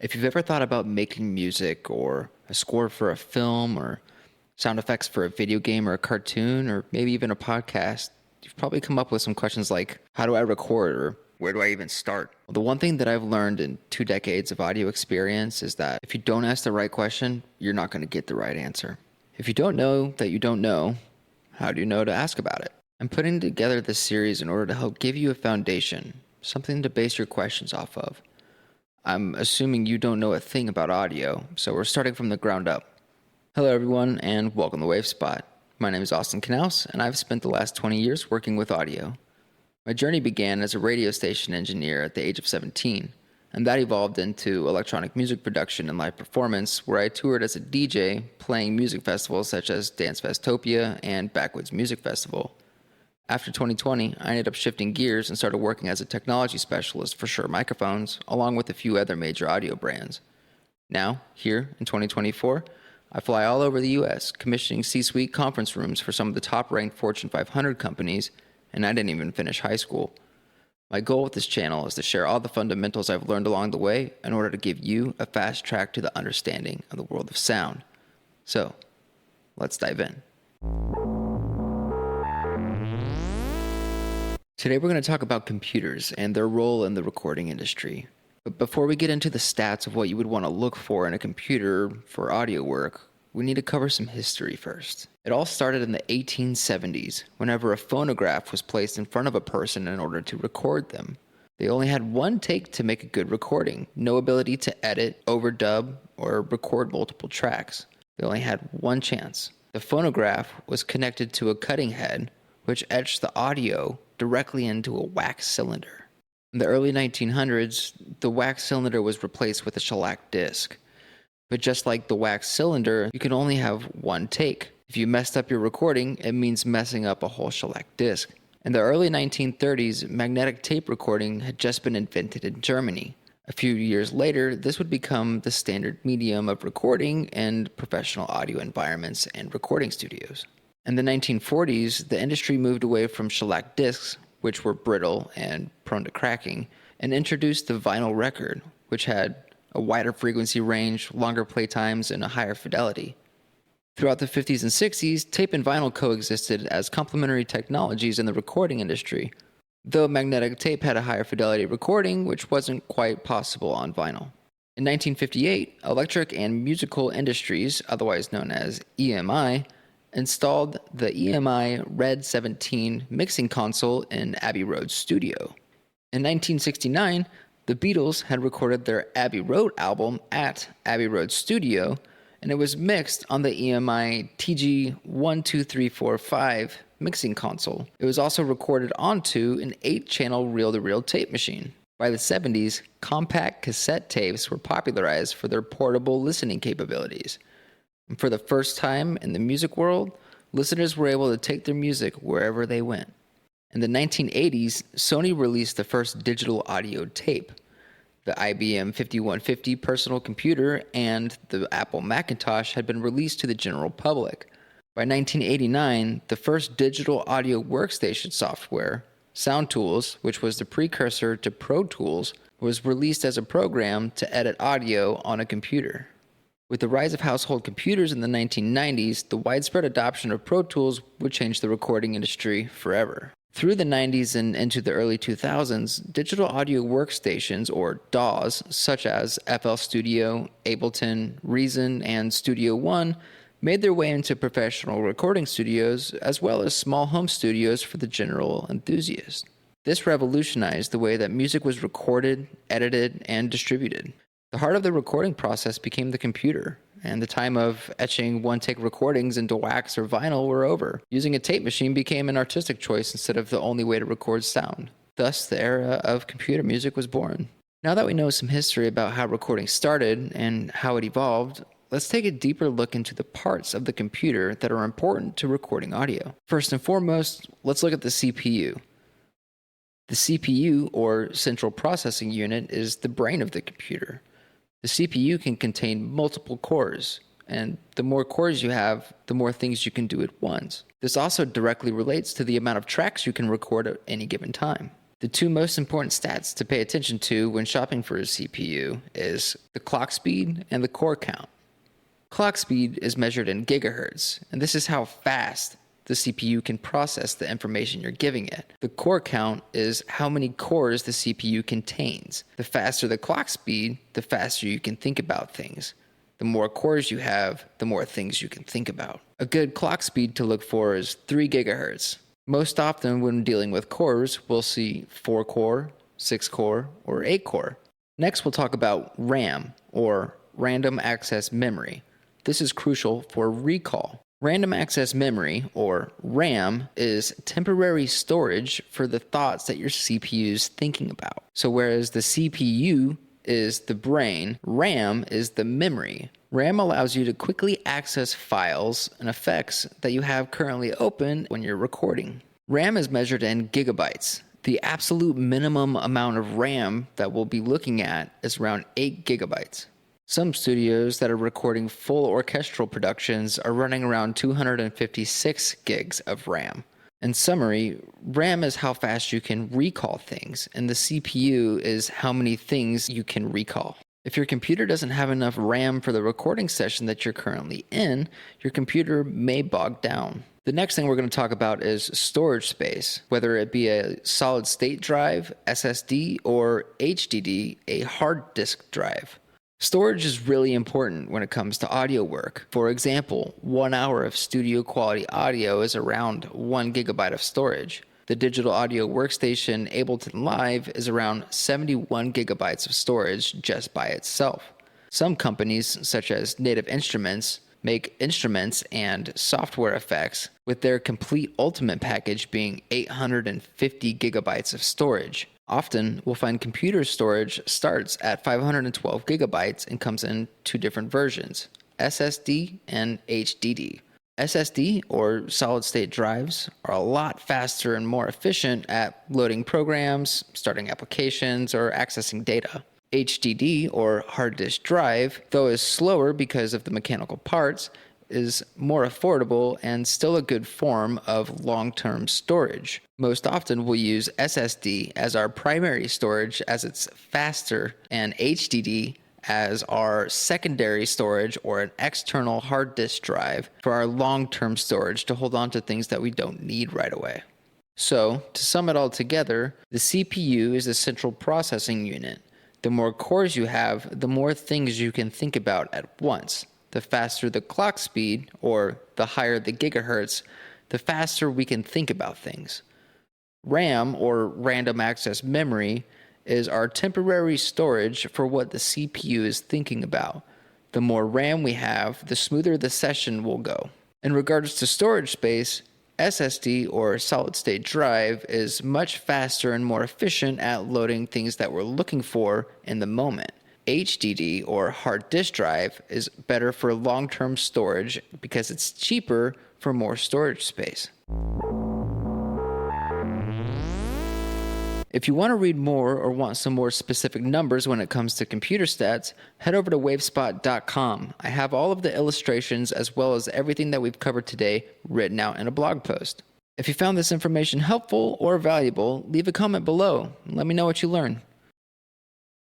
If you've ever thought about making music or a score for a film or sound effects for a video game or a cartoon or maybe even a podcast, you've probably come up with some questions like, how do I record or where do I even start? Well, the one thing that I've learned in 2 decades of audio experience is that if you don't ask the right question, you're not going to get the right answer. If you don't know that you don't know, how do you know to ask about it? I'm putting together this series in order to help give you a foundation, something to base your questions off of. I'm assuming you don't know a thing about audio, so we're starting from the ground up. Hello everyone, and welcome to Wave Spot. My name is Austin Knaus, and I've spent the last 20 years working with audio. My journey began as a radio station engineer at the age of 17, and that evolved into electronic music production and live performance, where I toured as a DJ, playing music festivals such as Dance Festopia and Backwoods Music Festival. After 2020, I ended up shifting gears and started working as a technology specialist for Shure microphones, along with a few other major audio brands. Now, here in 2024, I fly all over the US, commissioning C-suite conference rooms for some of the top-ranked Fortune 500 companies, and I didn't even finish high school. My goal with this channel is to share all the fundamentals I've learned along the way in order to give you a fast track to the understanding of the world of sound. So, let's dive in. Today we're going to talk about computers and their role in the recording industry. But before we get into the stats of what you would want to look for in a computer for audio work, we need to cover some history first. It all started in the 1870s, whenever a phonograph was placed in front of a person in order to record them. They only had one take to make a good recording, no ability to edit, overdub, or record multiple tracks. They only had one chance. The phonograph was connected to a cutting head, which etched the audio directly into a wax cylinder. In the early 1900s, the wax cylinder was replaced with a shellac disc. But just like the wax cylinder, you can only have one take. If you messed up your recording, it means messing up a whole shellac disc. In the early 1930s, magnetic tape recording had just been invented in Germany. A few years later, this would become the standard medium of recording in professional audio environments and recording studios. In the 1940s, the industry moved away from shellac discs, which were brittle and prone to cracking, and introduced the vinyl record, which had a wider frequency range, longer play times, and a higher fidelity. Throughout the 50s and 60s, tape and vinyl coexisted as complementary technologies in the recording industry, though magnetic tape had a higher fidelity recording, which wasn't quite possible on vinyl. In 1958, Electric and Musical Industries, otherwise known as EMI, installed the EMI Red 17 mixing console in Abbey Road studio. In 1969, the Beatles had recorded their Abbey Road album at Abbey Road studio, and it was mixed on the EMI TG12345 mixing console. It was also recorded onto an 8-channel reel-to-reel tape machine. By the 70s, compact cassette tapes were popularized for their portable listening capabilities. And for the first time in the music world, listeners were able to take their music wherever they went. In the 1980s, Sony released the first digital audio tape. The IBM 5150 personal computer and the Apple Macintosh had been released to the general public. By 1989, the first digital audio workstation software, Sound Tools, which was the precursor to Pro Tools, was released as a program to edit audio on a computer. With the rise of household computers in the 1990s, the widespread adoption of Pro Tools would change the recording industry forever. Through the 90s and into the early 2000s, digital audio workstations, or DAWs, such as FL Studio, Ableton, Reason, and Studio One, made their way into professional recording studios as well as small home studios for the general enthusiast. This revolutionized the way that music was recorded, edited, and distributed. The heart of the recording process became the computer, and the time of etching one-take recordings into wax or vinyl were over. Using a tape machine became an artistic choice instead of the only way to record sound. Thus, the era of computer music was born. Now that we know some history about how recording started and how it evolved, let's take a deeper look into the parts of the computer that are important to recording audio. First and foremost, let's look at the CPU. The CPU, or Central Processing Unit, is the brain of the computer. The CPU can contain multiple cores, and the more cores you have, the more things you can do at once. This also directly relates to the amount of tracks you can record at any given time. The two most important stats to pay attention to when shopping for a CPU is the clock speed and the core count. Clock speed is measured in gigahertz, and this is how fast the CPU can process the information you're giving it. The core count is how many cores the CPU contains. The faster the clock speed, the faster you can think about things. The more cores you have, the more things you can think about. A good clock speed to look for is 3 gigahertz. Most often when dealing with cores, we'll see 4 core, 6 core, or 8 core. Next, we'll talk about RAM, or random access memory. This is crucial for recall. Random access memory, or RAM, is temporary storage for the thoughts that your CPU is thinking about. So whereas the CPU is the brain, RAM is the memory. RAM allows you to quickly access files and effects that you have currently open when you're recording. RAM is measured in gigabytes. The absolute minimum amount of RAM that we'll be looking at is around 8 gigabytes. Some studios that are recording full orchestral productions are running around 256 gigs of RAM. In summary, RAM is how fast you can recall things, and the CPU is how many things you can recall. If your computer doesn't have enough RAM for the recording session that you're currently in, your computer may bog down. The next thing we're going to talk about is storage space, whether it be a solid state drive, SSD, or HDD, a hard disk drive. Storage is really important when it comes to audio work. For example, 1 hour of studio quality audio is around 1 gigabyte of storage. The digital audio workstation Ableton Live is around 71 gigabytes of storage just by itself. Some companies, such as Native Instruments, make instruments and software effects with their complete ultimate package being 850 gigabytes of storage. Often, we'll find computer storage starts at 512 gigabytes and comes in 2 different versions, SSD and HDD. SSD, or solid-state drives, are a lot faster and more efficient at loading programs, starting applications, or accessing data. HDD, or hard disk drive, though is slower because of the mechanical parts, is more affordable and still a good form of long-term storage. Most often we'll use SSD as our primary storage as it's faster, and HDD as our secondary storage or an external hard disk drive for our long-term storage to hold on to things that we don't need right away. So, to sum it all together, the CPU is the central processing unit. The more cores you have, the more things you can think about at once. The faster the clock speed, or the higher the gigahertz, the faster we can think about things. RAM, or random access memory, is our temporary storage for what the CPU is thinking about. The more RAM we have, the smoother the session will go. In regards to storage space, SSD, or solid-state drive, is much faster and more efficient at loading things that we're looking for in the moment. HDD, or hard disk drive, is better for long-term storage because it's cheaper for more storage space. If you want to read more or want some more specific numbers when it comes to computer stats, head over to wavespot.com. I have all of the illustrations as well as everything that we've covered today written out in a blog post. If you found this information helpful or valuable, leave a comment below and let me know what you learned.